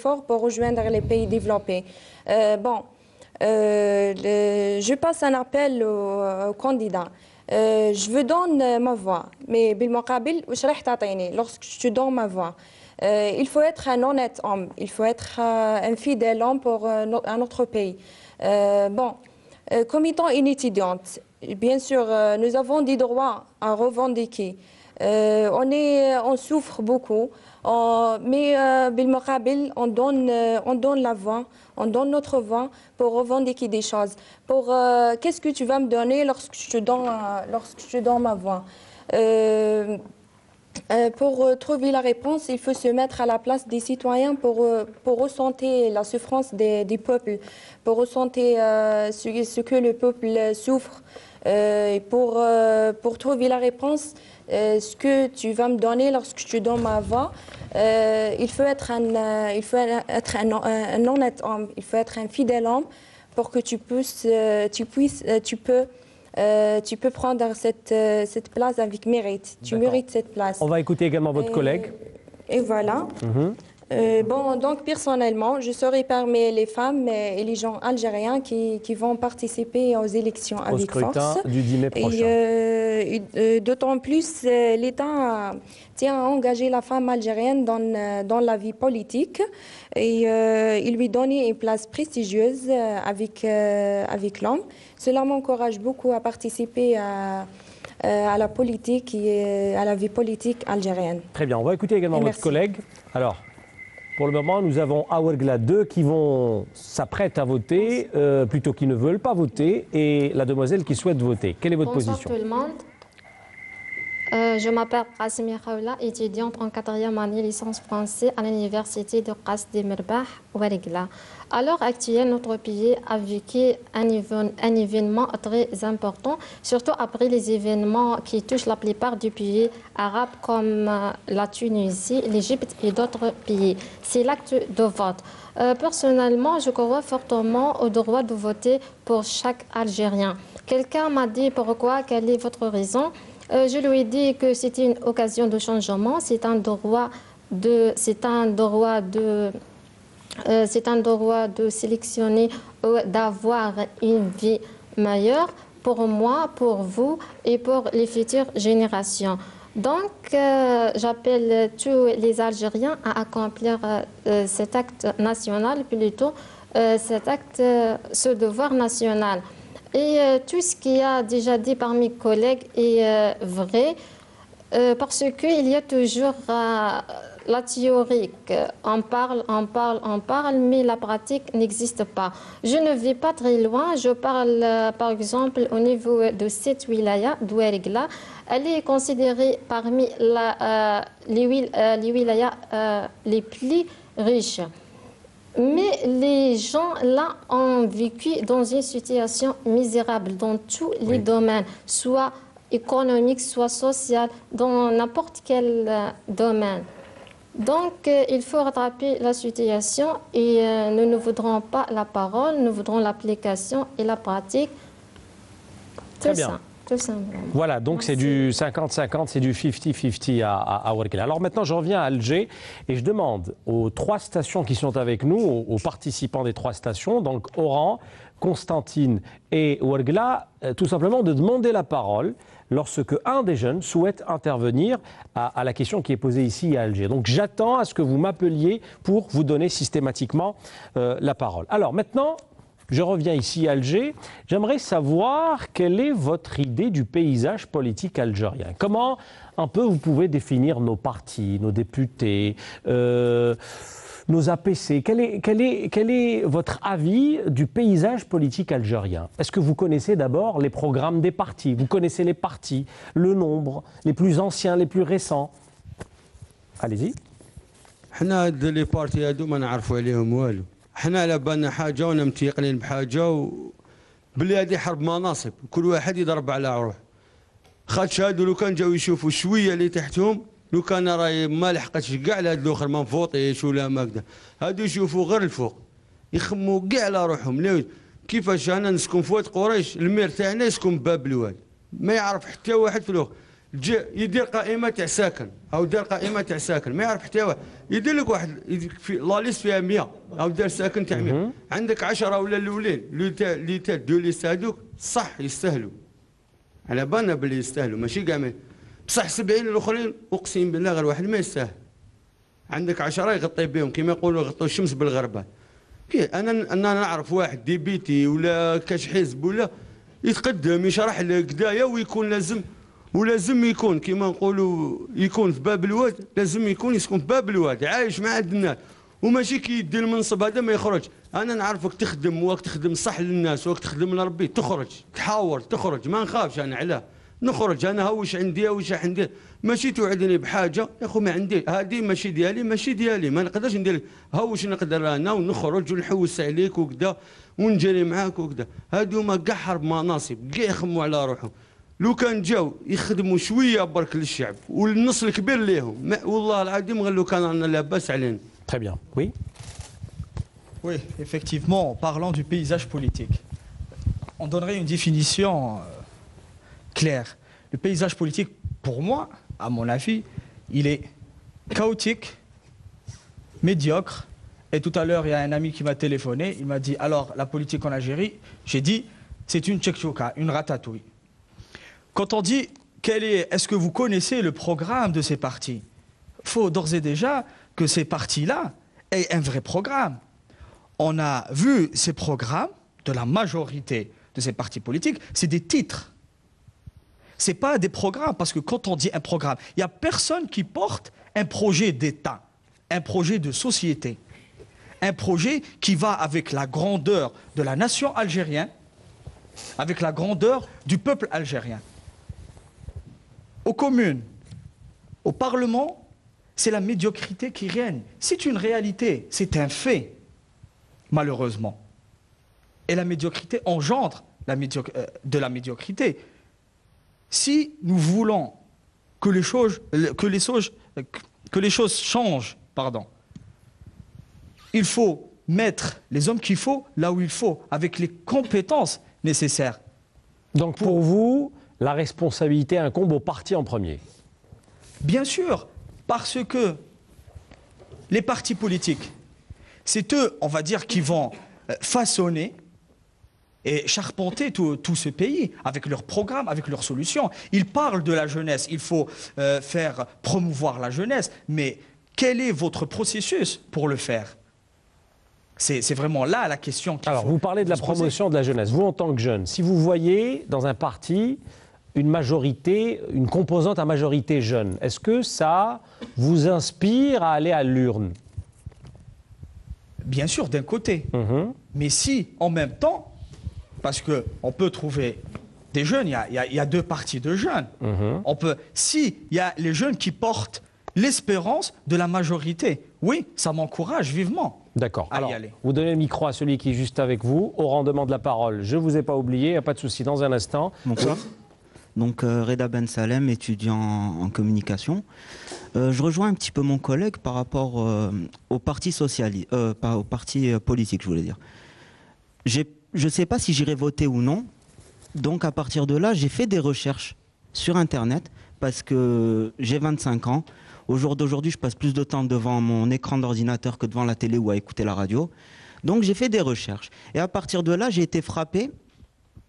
efforts pour rejoindre les pays développés. Je passe un appel aux candidats. Je vous donne ma voix, mais بالمقابل وش راح تعطيني lorsque je te donne ma voix. Il faut être un honnête homme, il faut être un fidèle homme pour un autre pays. Comme étant une étudiante, bien sûr, nous avons des droits à revendiquer. On souffre beaucoup, mais بالمقابل, on donne la voix, on donne notre voix pour revendiquer des choses. Qu'est-ce que tu vas me donner lorsque je te donne ma voix? Pour trouver la réponse, il faut se mettre à la place des citoyens pour ressentir la souffrance des peuples, pour ressentir ce que le peuple souffre. Pour trouver la réponse, ce que tu vas me donner lorsque je te donne ma voix, il faut être un honnête homme, il faut être un fidèle homme pour que tu peux prendre cette place avec mérite. Tu mérites cette place. On va écouter également votre collègue. Et voilà. Donc personnellement, je serai parmi les femmes et les gens algériens qui vont participer aux élections avec force. Au scrutin du 10 mai prochain. D'autant plus, l'État tient à engager la femme algérienne dans la vie politique et il lui donne une place prestigieuse avec l'homme. Cela m'encourage beaucoup à participer à la politique et à la vie politique algérienne. Très bien, on va écouter également votre collègue. Alors, pour le moment, nous avons Aouergla 2 qui s'apprêtent à voter, plutôt qui ne veulent pas voter, et la demoiselle qui souhaite voter. Quelle est votre position? Bonsoir tout le monde. Je m'appelle Qasimi Khaoula, étudiante en 4e année licence français à l'université de Qas Demirbah, Ouergla. À l'heure actuelle, notre pays a vécu un événement très important, surtout après les événements qui touchent la plupart des pays arabes comme la Tunisie, l'Égypte et d'autres pays. C'est l'acte de vote. Personnellement, je crois fortement au droit de voter pour chaque Algérien. Quelqu'un m'a dit pourquoi, quelle est votre raison? Je lui ai dit que c'était une occasion de changement, c'est un droit de sélectionner, d'avoir une vie meilleure pour moi, pour vous et pour les futures générations. Donc, j'appelle tous les Algériens à accomplir cet acte national, plutôt ce devoir national. Et tout ce qui a déjà dit par mes collègues est vrai, parce qu'il y a toujours la théorie. On parle, mais la pratique n'existe pas. Je ne vais pas très loin. Je parle, par exemple, au niveau de cette wilaya, d'Ouergla. Elle est considérée parmi les wilayas les plus riches. Mais les gens là ont vécu dans une situation misérable dans tous les domaines, soit économique, soit social, dans n'importe quel domaine. Donc, il faut rattraper la situation et nous ne voudrons pas la parole, nous voudrons l'application et la pratique. Très bien. Voilà, donc c'est du 50-50, c'est du 50-50 à Ouergla. Alors maintenant, je reviens à Alger et je demande aux 3 stations qui sont avec nous, aux participants des 3 stations, donc Oran, Constantine et Ouergla, tout simplement de demander la parole lorsque un des jeunes souhaite intervenir à la question qui est posée ici à Alger. Donc j'attends à ce que vous m'appeliez pour vous donner systématiquement la parole. Alors maintenant, je reviens ici à Alger. J'aimerais savoir quelle est votre idée du paysage politique algérien. Comment un peu vous pouvez définir nos partis, nos députés, nos APC. Quel est votre avis du paysage politique algérien? Est-ce que vous connaissez d'abord les programmes des partis? Vous connaissez les partis, le nombre, les plus anciens, les plus récents? Allez-y. حنا les partis هادو ما نعرفوا عليهم والو. حنا على بالنا حاجه ونا متيقنين بحاجه بلي هذه حرب مناصب، كل واحد يضرب على روح. خاطش هادو لو كان جاو يشوفوا شويه اللي تحتهم، لو كان راهي ما لحقتش كاع لهاد الاخر ما نفوطيش ولا ما هكذا، هادو يشوفوا غير الفوق، يخموا كاع على روحهم. كيفاش انا نسكن في واد قريش، المير تاعنا يسكن بباب الواد، ما يعرف حتى واحد في الاخر. يدير قائمه تاع ساكن او دار قائمه تاع ساكن ما يعرف حتى واحد، يدير لك واحد في لا ليست فيها 100 او دار ساكن تاع 100، عندك 10 ولا الاولين اللي تاع دو ليست هذوك صح يستاهلوا، على بالنا باللي يستاهلوا ماشي كاع، بصح 70 الاخرين اقسم بالله غير واحد ما يستاهل. عندك 10 يغطي بهم كما يقولوا يغطوا الشمس بالغربال. انا نعرف واحد ديبيتي ولا كاش حزب ولا يتقدم يشرح لك كدايا ويكون ولازم يكون كما نقولوا يكون في باب الواد، لازم يكون يسكن في باب الواد عايش مع الناس، وماشي كي يدي المنصب هذا ما يخرج. انا نعرفك تخدم وقت تخدم صح للناس وقت تخدم لربي تخرج تحاور تخرج ما نخافش انا علاه نخرج. انا هوش عندي هوش عندي ماشي توعدني بحاجه يا خو ما عندي هذه ماشي ديالي ما نقدرش ندير لك هوش نقدر انا ونخرج ونحوس عليك وكذا ونجري معاك وكذا. هادو ما كاع حرب مناصب كاع يخموا على روحهم. لو كان جاو يخدموا شويه برك للشعب والنص الكبير ليهم والله العظيم غير لو كان رانا لاباس علينا. Très bien. Oui. Oui, effectivement, en parlant du paysage politique, on donnerait une définition claire. Le paysage politique, pour moi, à mon avis, il est chaotique, médiocre. Et tout à l'heure, il y a un ami qui m'a téléphoné, il m'a dit, alors, la politique en Algérie, j'ai dit, c'est une tchèque-choka, une ratatouille. Quand on dit, est-ce que vous connaissez le programme de ces partis? Il faut d'ores et déjà que ces partis-là aient un vrai programme. On a vu ces programmes de la majorité de ces partis politiques, c'est des titres. Ce n'est pas des programmes, parce que quand on dit un programme, il n'y a personne qui porte un projet d'État, un projet de société, un projet qui va avec la grandeur de la nation algérienne, avec la grandeur du peuple algérien. Aux communes, au Parlement, c'est la médiocrité qui règne. C'est une réalité, c'est un fait, malheureusement. Et la médiocrité engendre de la médiocrité. Si nous voulons que les choses changent, il faut mettre les hommes qu'il faut là où il faut, avec les compétences nécessaires. Donc pour vous, la responsabilité incombe au parti en premier? Bien sûr, parce que les partis politiques, c'est eux, on va dire, qui vont façonner et charpenter tout ce pays avec leurs programmes, avec leurs solutions. Ils parlent de la jeunesse, il faut faire promouvoir la jeunesse, mais quel est votre processus pour le faire? C'est vraiment là la question qu'il faut. Alors, vous parlez de la promotion de la jeunesse. Vous, en tant que jeune, si vous voyez dans un parti une majorité, une composante à majorité jeune, est-ce que ça vous inspire à aller à l'urne? Bien sûr, d'un côté. Mais si, en même temps, parce qu'on peut trouver des jeunes, il y a deux parties de jeunes. Si il y a les jeunes qui portent l'espérance de la majorité, oui, ça m'encourage vivement. D'accord. Alors, vous donnez le micro à celui qui est juste avec vous. Oran demande la parole. Je ne vous ai pas oublié, il n'y a pas de souci. Dans un instant. Bonsoir. Donc, Reda Ben Salem, étudiant en communication. Je rejoins un petit peu mon collègue par rapport au parti socialiste, pas au parti politique, je voulais dire. Je ne sais pas si j'irai voter ou non. Donc, à partir de là, j'ai fait des recherches sur Internet parce que j'ai 25 ans. Au jour d'aujourd'hui, je passe plus de temps devant mon écran d'ordinateur que devant la télé ou à écouter la radio. Donc, j'ai fait des recherches. Et à partir de là, j'ai été frappé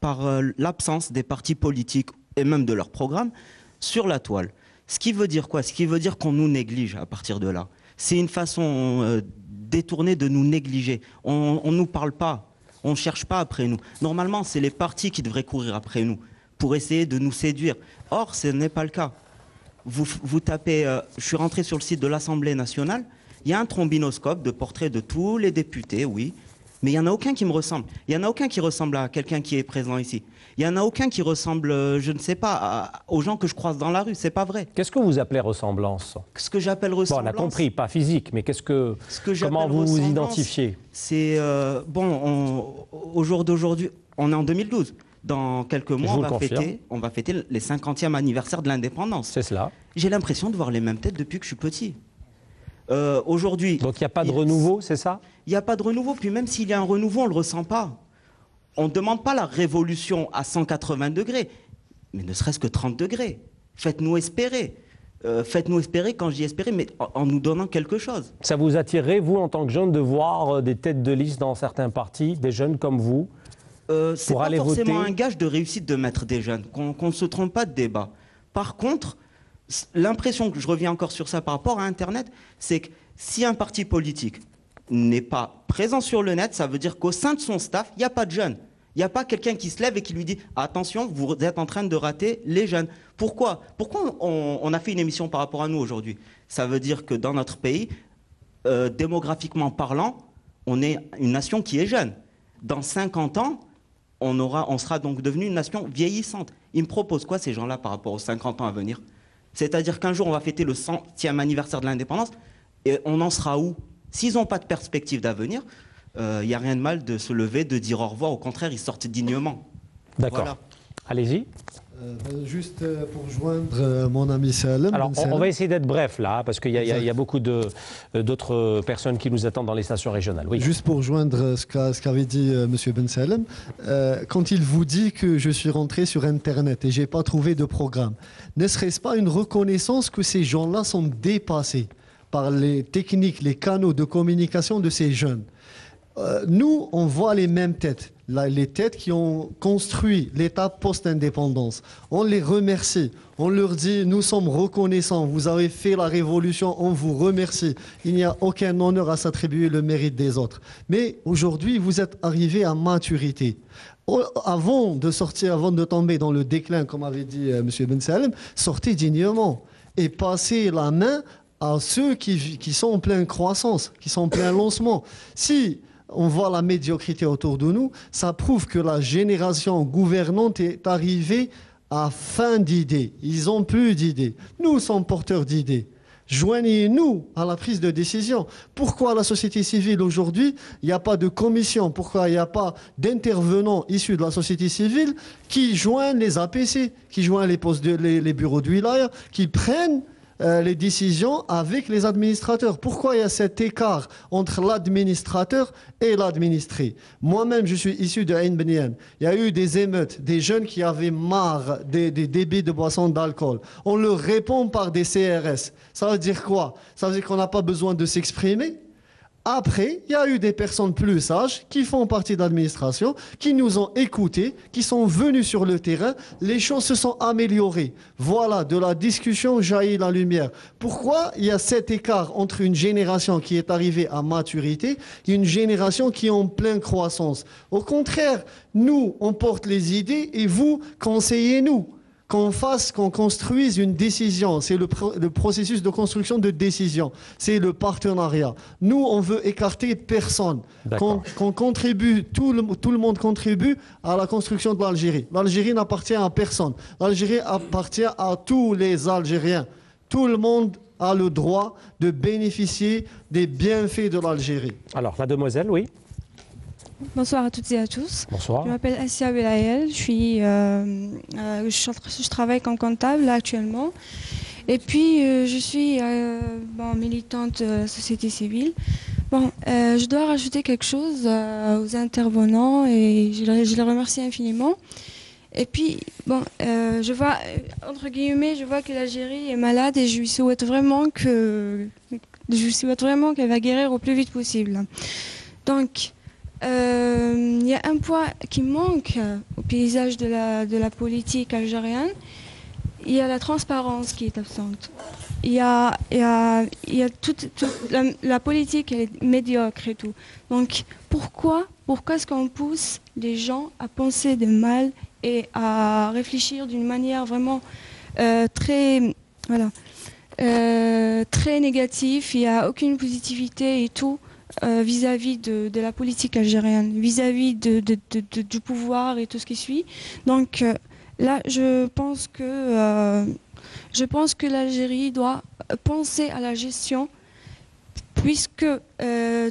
par l'absence des partis politiques et même de leur programme sur la toile. Ce qui veut dire quoi? Ce qui veut dire qu'on nous néglige à partir de là. C'est une façon détournée de nous négliger. On ne nous parle pas, on ne cherche pas après nous. Normalement, c'est les partis qui devraient courir après nous pour essayer de nous séduire. Or, ce n'est pas le cas. Vous tapez, je suis rentré sur le site de l'Assemblée nationale, il y a un trombinoscope de portraits de tous les députés, oui, mais il n'y en a aucun qui me ressemble. Il n'y en a aucun qui ressemble à quelqu'un qui est présent ici. Il n'y en a aucun qui ressemble, je ne sais pas, aux gens que je croise dans la rue, c'est pas vrai. Qu'est-ce que vous appelez ressemblance? Ce que j'appelle ressemblance... Bon, on a compris, pas physique, mais comment vous vous identifiez? C'est, au jour d'aujourd'hui, on est en 2012. Dans quelques mois, on va fêter les 50e anniversaire de l'indépendance. C'est cela. J'ai l'impression de voir les mêmes têtes depuis que je suis petit. Aujourd'hui... Donc il n'y a pas de renouveau, c'est ça? Il n'y a pas de renouveau, puis même s'il y a un renouveau, on ne le ressent pas. On ne demande pas la révolution à 180 degrés, mais ne serait-ce que 30 degrés. Faites-nous espérer. Faites-nous espérer, quand je dis espérer, mais en nous donnant quelque chose. Ça vous attirerait, vous, en tant que jeune, de voir des têtes de liste dans certains partis, des jeunes comme vous, c'est pas forcément un gage de réussite de mettre des jeunes, qu'on ne se trompe pas de débat. Par contre, l'impression que je reviens encore sur ça par rapport à Internet, c'est que si un parti politique n'est pas présent sur le net, ça veut dire qu'au sein de son staff, il n'y a pas de jeunes. Il n'y a pas quelqu'un qui se lève et qui lui dit « Attention, vous êtes en train de rater les jeunes ». Pourquoi on a fait une émission par rapport à nous aujourd'hui? Ça veut dire que dans notre pays, démographiquement parlant, on est une nation qui est jeune. Dans 50 ans, on sera donc devenu une nation vieillissante. Ils me proposent quoi, ces gens-là, par rapport aux 50 ans à venir? C'est-à-dire qu'un jour, on va fêter le 100e anniversaire de l'indépendance, et on en sera où? S'ils n'ont pas de perspective d'avenir, il n'y a rien de mal de se lever, de dire au revoir. Au contraire, ils sortent dignement. D'accord. Voilà. Allez-y. Juste pour joindre mon ami Salem. Alors, on va essayer d'être bref là, parce qu'il y a beaucoup d'autres personnes qui nous attendent dans les stations régionales. Oui. Juste pour joindre ce qu'avait dit M. Ben Salem, quand il vous dit que je suis rentré sur Internet et je n'ai pas trouvé de programme, ne serait-ce pas une reconnaissance que ces gens-là sont dépassés par les techniques, les canaux de communication de ces jeunes? Nous, on voit les mêmes têtes, les têtes qui ont construit l'État post-indépendance. On les remercie, on leur dit, nous sommes reconnaissants, vous avez fait la révolution, on vous remercie. Il n'y a aucun honneur à s'attribuer le mérite des autres. Mais aujourd'hui, vous êtes arrivés à maturité. Avant de sortir, avant de tomber dans le déclin, comme avait dit M. Ben Salem, sortez dignement et passez la main à ceux qui sont en pleine croissance, qui sont en plein lancement. Si on voit la médiocrité autour de nous, ça prouve que la génération gouvernante est arrivée à fin d'idées. Ils n'ont plus d'idées. Nous sommes porteurs d'idées. Joignez-nous à la prise de décision. Pourquoi la société civile aujourd'hui, il n'y a pas de commission? Pourquoi il n'y a pas d'intervenants issus de la société civile qui joignent les APC, qui joignent les bureaux de wilaya, qui prennent les décisions avec les administrateurs? Pourquoi il y a cet écart entre l'administrateur et l'administré? Moi-même, je suis issu de Ain Bnian. Il y a eu des émeutes, des jeunes qui avaient marre des débits de boissons d'alcool. On leur répond par des CRS. Ça veut dire quoi? Ça veut dire qu'on n'a pas besoin de s'exprimer? Après, il y a eu des personnes plus sages qui font partie de l'administration, qui nous ont écoutés, qui sont venus sur le terrain. Les choses se sont améliorées. Voilà, de la discussion jaillit la lumière. Pourquoi il y a cet écart entre une génération qui est arrivée à maturité et une génération qui est en pleine croissance? Au contraire, nous, on porte les idées et vous, conseillez-nous. Qu'on construise une décision. C'est le processus de construction de décision. C'est le partenariat. Nous, on veut écarter personne. Qu'on contribue, tout le monde contribue à la construction de l'Algérie. L'Algérie n'appartient à personne. L'Algérie appartient à tous les Algériens. Tout le monde a le droit de bénéficier des bienfaits de l'Algérie. Alors, la demoiselle, oui. Bonsoir à toutes et à tous. Bonsoir. Je m'appelle Assia Belayel, je travaille comme comptable là, actuellement. Et puis je suis militante de la société civile. Je dois rajouter quelque chose aux intervenants et je les remercie infiniment. Et puis, je vois, entre guillemets, je vois que l'Algérie est malade et je lui souhaite vraiment qu'elle va guérir au plus vite possible. Donc, il y a un point qui manque au paysage de la politique algérienne. Il y a la transparence qui est absente. Il y a toute la politique, elle est médiocre et tout. Donc pourquoi est-ce qu'on pousse les gens à penser de mal et à réfléchir d'une manière vraiment très négative? Il n'y a aucune positivité et tout. Vis-à-vis de la politique algérienne, vis-à-vis du pouvoir et tout ce qui suit. Donc là, je pense que l'Algérie doit penser à la gestion, puisque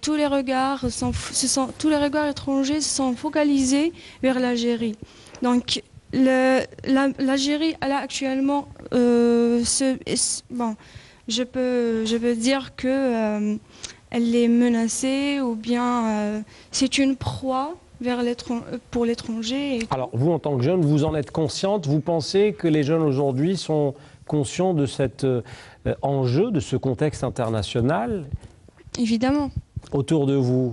tous les regards étrangers se sont focalisés vers l'Algérie. Donc l'Algérie, elle a actuellement, je peux dire que elle est menacée ou bien c'est une proie pour l'étranger. Alors, vous, en tant que jeune, vous en êtes consciente? Vous pensez que les jeunes aujourd'hui sont conscients de cet enjeu, de ce contexte international? Évidemment. Autour de vous,